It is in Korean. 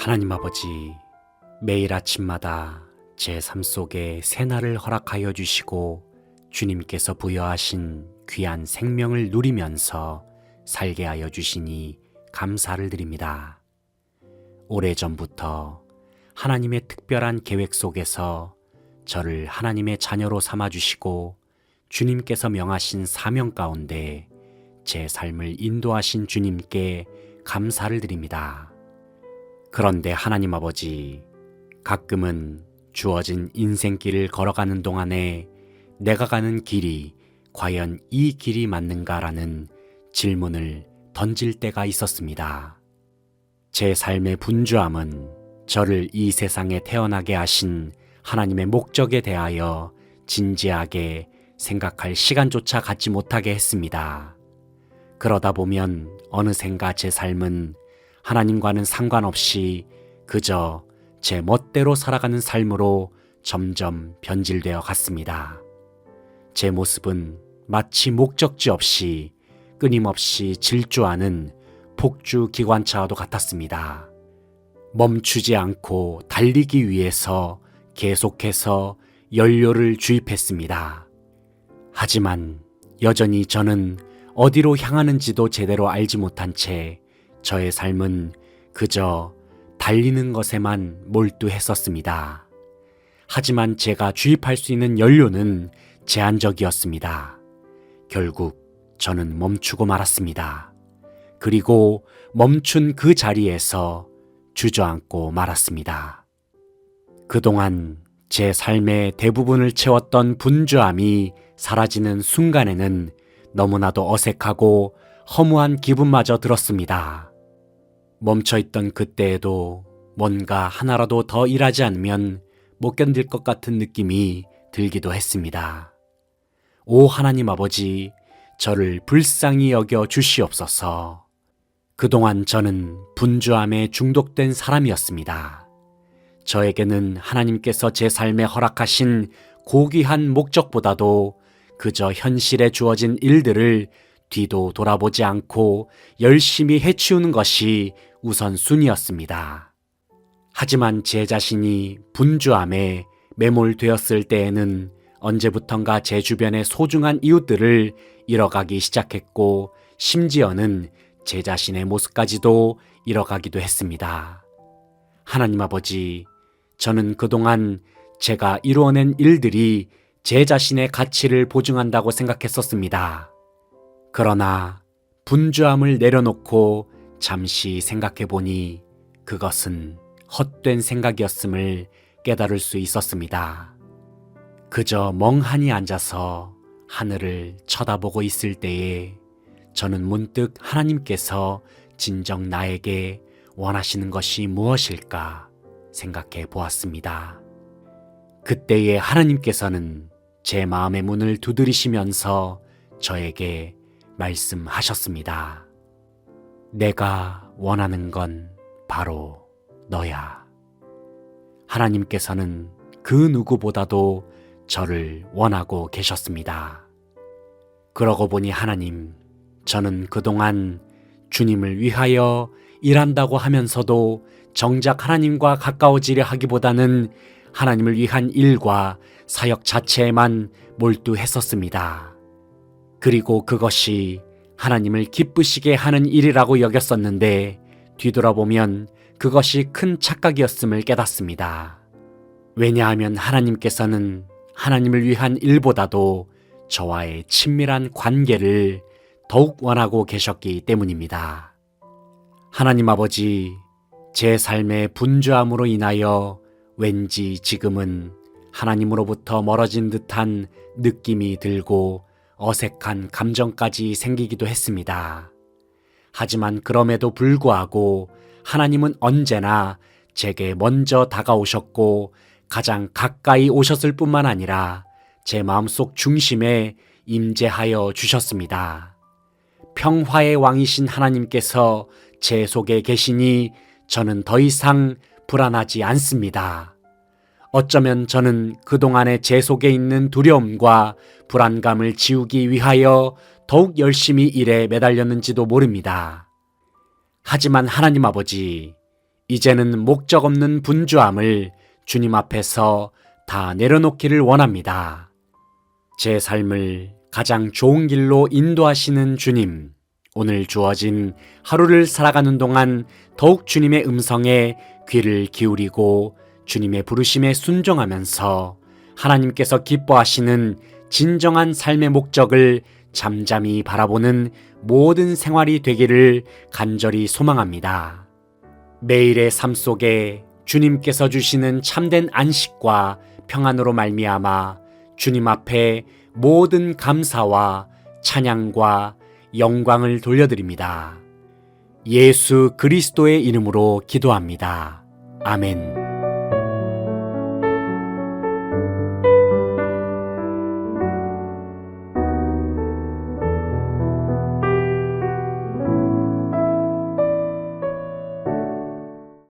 하나님 아버지, 매일 아침마다 제 삶 속에 새날을 허락하여 주시고 주님께서 부여하신 귀한 생명을 누리면서 살게 하여 주시니 감사를 드립니다. 오래전부터 하나님의 특별한 계획 속에서 저를 하나님의 자녀로 삼아주시고 주님께서 명하신 사명 가운데 제 삶을 인도하신 주님께 감사를 드립니다. 그런데 하나님 아버지, 가끔은 주어진 인생길을 걸어가는 동안에 내가 가는 길이 과연 이 길이 맞는가라는 질문을 던질 때가 있었습니다. 제 삶의 분주함은 저를 이 세상에 태어나게 하신 하나님의 목적에 대하여 진지하게 생각할 시간조차 갖지 못하게 했습니다. 그러다 보면 어느샌가 제 삶은 하나님과는 상관없이 그저 제 멋대로 살아가는 삶으로 점점 변질되어 갔습니다. 제 모습은 마치 목적지 없이 끊임없이 질주하는 폭주 기관차와도 같았습니다. 멈추지 않고 달리기 위해서 계속해서 연료를 주입했습니다. 하지만 여전히 저는 어디로 향하는지도 제대로 알지 못한 채 저의 삶은 그저 달리는 것에만 몰두했었습니다. 하지만 제가 주입할 수 있는 연료는 제한적이었습니다. 결국 저는 멈추고 말았습니다. 그리고 멈춘 그 자리에서 주저앉고 말았습니다. 그동안 제 삶의 대부분을 채웠던 분주함이 사라지는 순간에는 너무나도 어색하고 허무한 기분마저 들었습니다. 멈춰있던 그때에도 뭔가 하나라도 더 일하지 않으면 못 견딜 것 같은 느낌이 들기도 했습니다. 오 하나님 아버지, 저를 불쌍히 여겨 주시옵소서. 그동안 저는 분주함에 중독된 사람이었습니다. 저에게는 하나님께서 제 삶에 허락하신 고귀한 목적보다도 그저 현실에 주어진 일들을 뒤도 돌아보지 않고 열심히 해치우는 것이 우선순위였습니다. 하지만 제 자신이 분주함에 매몰되었을 때에는 언제부턴가 제 주변의 소중한 이웃들을 잃어가기 시작했고 심지어는 제 자신의 모습까지도 잃어가기도 했습니다. 하나님 아버지, 저는 그동안 제가 이루어낸 일들이 제 자신의 가치를 보증한다고 생각했었습니다. 그러나 분주함을 내려놓고 잠시 생각해 보니 그것은 헛된 생각이었음을 깨달을 수 있었습니다. 그저 멍하니 앉아서 하늘을 쳐다보고 있을 때에 저는 문득 하나님께서 진정 나에게 원하시는 것이 무엇일까 생각해 보았습니다. 그때에 하나님께서는 제 마음의 문을 두드리시면서 저에게 말씀하셨습니다. 내가 원하는 건 바로 너야. 하나님께서는 그 누구보다도 저를 원하고 계셨습니다. 그러고 보니 하나님, 저는 그동안 주님을 위하여 일한다고 하면서도 정작 하나님과 가까워지려 하기보다는 하나님을 위한 일과 사역 자체에만 몰두했었습니다. 그리고 그것이 하나님을 기쁘시게 하는 일이라고 여겼었는데 뒤돌아보면 그것이 큰 착각이었음을 깨닫습니다. 왜냐하면 하나님께서는 하나님을 위한 일보다도 저와의 친밀한 관계를 더욱 원하고 계셨기 때문입니다. 하나님 아버지, 제 삶의 분주함으로 인하여 왠지 지금은 하나님으로부터 멀어진 듯한 느낌이 들고 어색한 감정까지 생기기도 했습니다. 하지만 그럼에도 불구하고 하나님은 언제나 제게 먼저 다가오셨고 가장 가까이 오셨을 뿐만 아니라 제 마음속 중심에 임재하여 주셨습니다. 평화의 왕이신 하나님께서 제 속에 계시니 저는 더 이상 불안하지 않습니다. 어쩌면 저는 그동안의 제 속에 있는 두려움과 불안감을 지우기 위하여 더욱 열심히 일에 매달렸는지도 모릅니다. 하지만 하나님 아버지, 이제는 목적 없는 분주함을 주님 앞에서 다 내려놓기를 원합니다. 제 삶을 가장 좋은 길로 인도하시는 주님, 오늘 주어진 하루를 살아가는 동안 더욱 주님의 음성에 귀를 기울이고 주님의 부르심에 순종하면서 하나님께서 기뻐하시는 진정한 삶의 목적을 잠잠히 바라보는 모든 생활이 되기를 간절히 소망합니다. 매일의 삶 속에 주님께서 주시는 참된 안식과 평안으로 말미암아 주님 앞에 모든 감사와 찬양과 영광을 돌려드립니다. 예수 그리스도의 이름으로 기도합니다. 아멘.